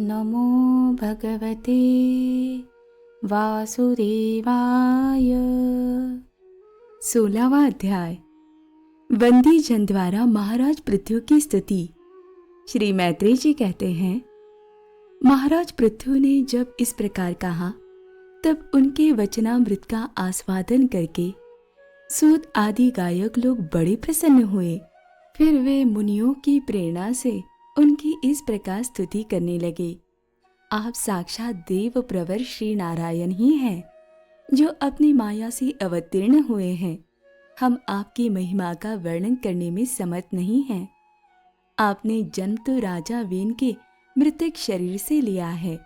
नमो भगवते वासुदेवाय। 16वां अध्याय। वंदी जन द्वारा महाराज पृथु की स्तुति। श्री मैत्रेय जी कहते हैं, महाराज पृथु ने जब इस प्रकार कहा तब उनके वचनामृत का आस्वादन करके सूत आदि गायक लोग बड़े प्रसन्न हुए। फिर वे मुनियों की प्रेरणा से उनकी इस प्रकार स्तुति करने लगे। आप साक्षात देव प्रवर श्री नारायण ही हैं, जो अपनी माया से अवतीर्ण हुए हैं। हम आपकी महिमा का वर्णन करने में समर्थ नहीं हैं। आपने जन्म तो राजा वेन के मृतक शरीर से लिया है,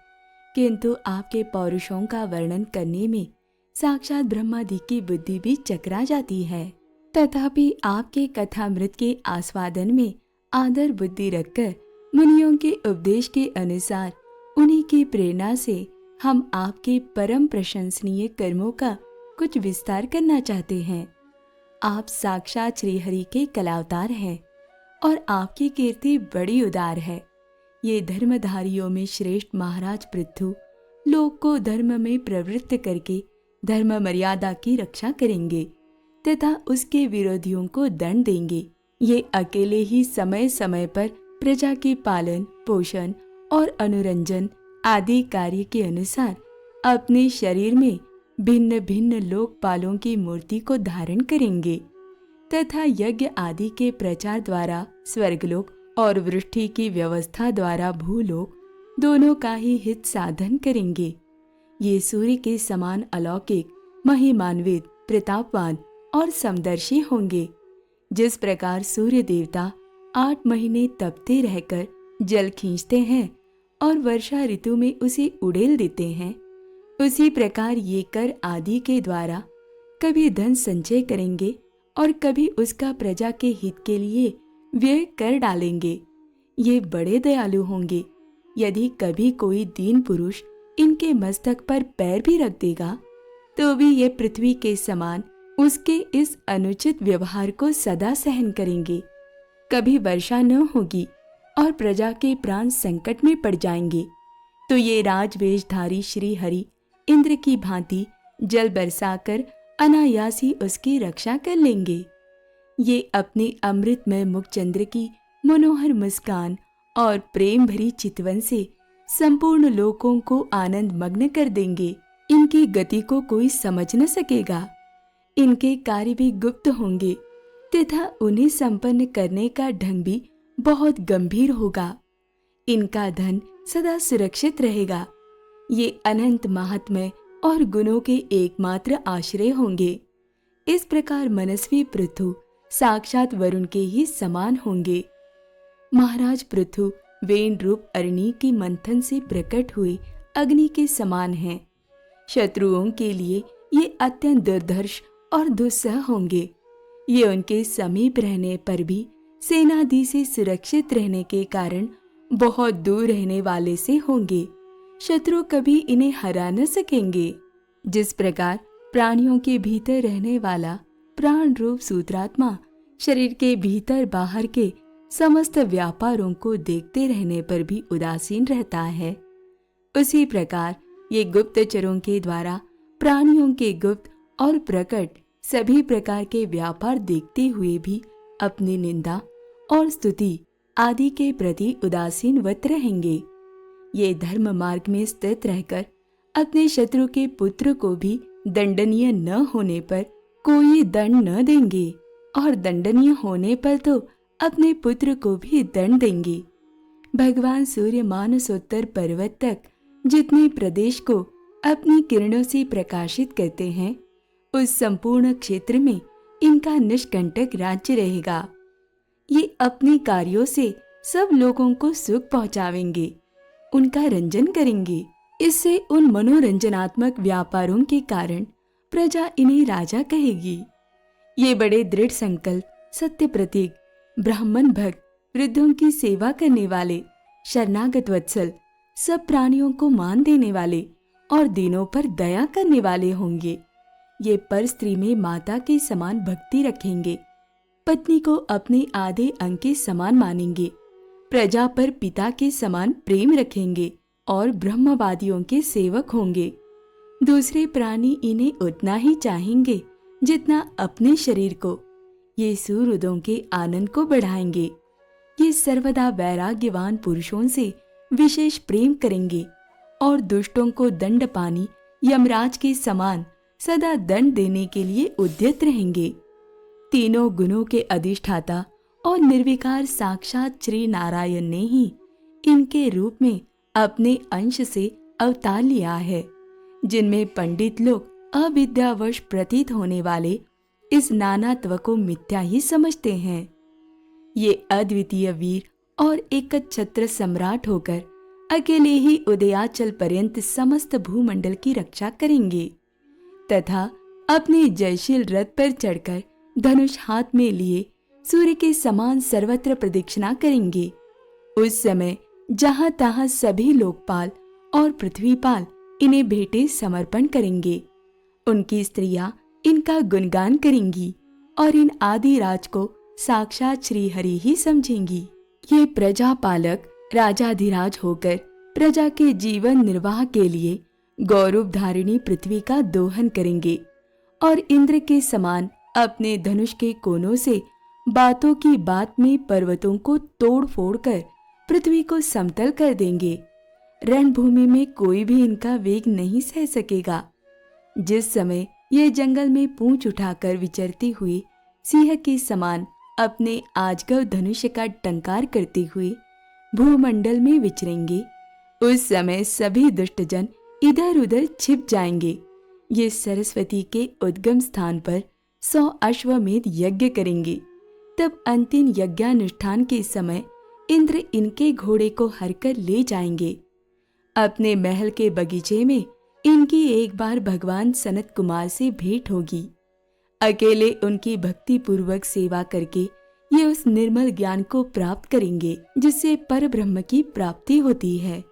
किंतु आपके पौरुषों का वर्णन करने में साक्षात ब्रह्मादि की बुद्धि भी चकरा जाती है। तथापि आपके कथामृत के आस्वादन में आदर बुद्धि रखकर मुनियों के उपदेश के अनुसार उन्हीं की प्रेरणा से हम आपके परम प्रशंसनीय कर्मों का कुछ विस्तार करना चाहते हैं। आप साक्षात श्री हरि के कलावतार हैं और आपकी कीर्ति बड़ी उदार है। ये धर्मधारियों में श्रेष्ठ महाराज पृथु लोक को धर्म में प्रवृत्त करके धर्म मर्यादा की रक्षा करेंगे तथा उसके विरोधियों को दंड देंगे। ये अकेले ही समय समय पर प्रजा के पालन पोषण और अनुरंजन आदि कार्य के अनुसार अपने शरीर में भिन्न भिन्न लोकपालों की मूर्ति को धारण करेंगे तथा यज्ञ आदि के प्रचार द्वारा स्वर्गलोक और वृष्टि की व्यवस्था द्वारा भूलोक दोनों का ही हित साधन करेंगे। ये सूर्य के समान अलौकिक महिमान्वित प्रतापवान और समदर्शी होंगे। जिस प्रकार सूर्य देवता 8 महीने तपते रहकर जल खींचते हैं और वर्षा ऋतु में उसे उड़ेल देते हैं, उसी प्रकार ये कर आदि के द्वारा कभी धन संचय करेंगे और कभी उसका प्रजा के हित के लिए व्यय कर डालेंगे। ये बड़े दयालु होंगे। यदि कभी कोई दीन पुरुष इनके मस्तक पर पैर भी रख देगा तो भी ये पृथ्वी के समान उसके इस अनुचित व्यवहार को सदा सहन करेंगे। कभी वर्षा न होगी और प्रजा के प्राण संकट में पड़ जाएंगे तो ये राजवेशधारी श्री हरि इंद्र की भांति जल बरसाकर अनायास ही उसकी रक्षा कर लेंगे। ये अपने अमृतमय मुखचंद्र की मनोहर मुस्कान और प्रेम भरी चितवन से संपूर्ण लोकों को आनंद मग्न कर देंगे। इनकी गति को कोई समझ न सकेगा। इनके कार्य भी गुप्त होंगे तथा उन्हें संपन्न करने का ढंग भी बहुत गंभीर होगा। इनका धन सदा सुरक्षित रहेगा। ये अनंत महात्म्य और गुणों के एकमात्र आश्रय होंगे। इस प्रकार मनस्वी पृथु साक्षात वरुण के ही समान होंगे। महाराज पृथु वेन रूप अरणि के मंथन से प्रकट हुए अग्नि के समान हैं। शत्रुओं के लिए ये अत्यंत दुर्धर्ष और दुस्सह होंगे। ये उनके समीप रहने पर भी सेनादि से सुरक्षित रहने के कारण बहुत दूर रहने वाले से होंगे। शत्रु कभी इन्हें हरा न सकेंगे। जिस प्रकार प्राणियों के भीतर रहने वाला प्राण रूप सूत्रात्मा शरीर के भीतर बाहर के समस्त व्यापारों को देखते रहने पर भी उदासीन रहता है, उसी प्रकार ये गुप्तचरों के द्वारा प्राणियों के गुप्त और प्रकट सभी प्रकार के व्यापार देखते हुए भी अपनी निंदा और स्तुति आदि के प्रति उदासीनवत रहेंगे। ये धर्म मार्ग में स्थित रहकर अपने शत्रु के पुत्र को भी दंडनीय न होने पर कोई दंड न देंगे और दंडनीय होने पर तो अपने पुत्र को भी दंड देंगे। भगवान सूर्य मानसोत्तर पर्वत तक जितने प्रदेश को अपनी किरणों से प्रकाशित करते हैं, उस संपूर्ण क्षेत्र में इनका निष्कंटक राज्य रहेगा। ये अपने कार्यों से सब लोगों को सुख पहुंचावेंगे, उनका रंजन करेंगे। इससे उन मनोरंजनात्मक व्यापारों के कारण प्रजा इन्हें राजा कहेगी। ये बड़े दृढ़ संकल्प, सत्य प्रतीक, ब्राह्मण भक्त, वृद्धों की सेवा करने वाले, शरणागत वत्सल, सब प्राणियों को मान देने वाले और दीनों पर दया करने वाले होंगे। ये पर स्त्री में माता के समान भक्ति रखेंगे, पत्नी को अपने आधे अंग के समान मानेंगे, प्रजा पर पिता के समान प्रेम रखेंगे, और ब्रह्मवादियों के सेवक होंगे। दूसरे प्राणी इन्हें उतना ही चाहेंगे जितना अपने शरीर को। ये सूर्योदयों के आनंद को बढ़ाएंगे। ये सर्वदा वैराग्यवान पुरुषों से विशेष प्रेम करेंगे और दुष्टों को दंड पानी यमराज के समान सदा दंड देने के लिए उद्यत रहेंगे। तीनों गुणों के अधिष्ठाता और निर्विकार साक्षात श्री नारायण ने ही इनके रूप में अपने अंश से अवतार लिया है, जिनमें पंडित लोग अविद्यावश प्रतीत होने वाले इस नानात्व को मिथ्या ही समझते हैं। ये अद्वितीय वीर और एक छत्र सम्राट होकर अकेले ही उदयाचल पर्यंत समस्त भूमंडल की रक्षा करेंगे तथा अपने जयशील रथ पर चढ़कर धनुष हाथ में लिए सूर्य के समान सर्वत्र प्रदक्षिणा करेंगे। उस समय जहां तहां सभी लोकपाल और पृथ्वीपाल इन्हें भेंटे समर्पण करेंगे। उनकी स्त्रियां इनका गुणगान करेंगी और इन आदि राज को साक्षात श्री हरि ही समझेंगी। ये प्रजा पालक राजाधिराज होकर प्रजा के जीवन निर्वाह के लिए गौरव धारिणी पृथ्वी का दोहन करेंगे और इंद्र के समान अपने धनुष के कोनों से बातों की बात में पर्वतों को तोड़ फोड़ कर पृथ्वी को समतल कर देंगे। रणभूमि में कोई भी इनका वेग नहीं सह सकेगा। जिस समय ये जंगल में पूंछ उठाकर विचरती हुई सिंह के समान अपने आजगव धनुष्य का टंकार करते हुए भूमंडल में विचरेंगे, उस समय सभी दुष्टजन इधर उधर छिप जाएंगे। ये सरस्वती के उद्गम स्थान पर 100 अश्वमेध यज्ञ करेंगे। तब अंतिम यज्ञानुष्ठान के समय इंद्र इनके घोड़े को हरकर ले जाएंगे। अपने महल के बगीचे में इनकी एक बार भगवान सनत कुमार से भेंट होगी। अकेले उनकी भक्ति पूर्वक सेवा करके ये उस निर्मल ज्ञान को प्राप्त करेंगे जिससे परब्रह्म की प्राप्ति होती है।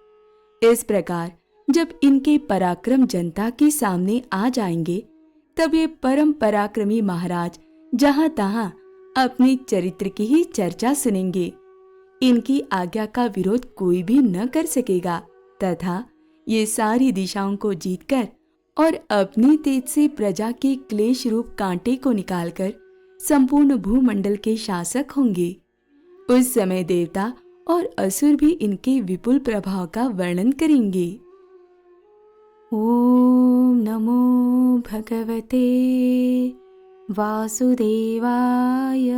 इस प्रकार जब इनके पराक्रम जनता के सामने आ जाएंगे, तब ये परम पराक्रमी महाराज जहां तहां अपने चरित्र की ही चर्चा सुनेंगे। इनकी आज्ञा का विरोध कोई भी न कर सकेगा तथा ये सारी दिशाओं को जीतकर और अपने तेज से प्रजा के क्लेश रूप कांटे को निकालकर संपूर्ण भूमंडल के शासक होंगे। उस समय देवता और असुर भी इनके विपुल प्रभाव का वर्णन करेंगे। ओम नमो भगवते वासुदेवाय।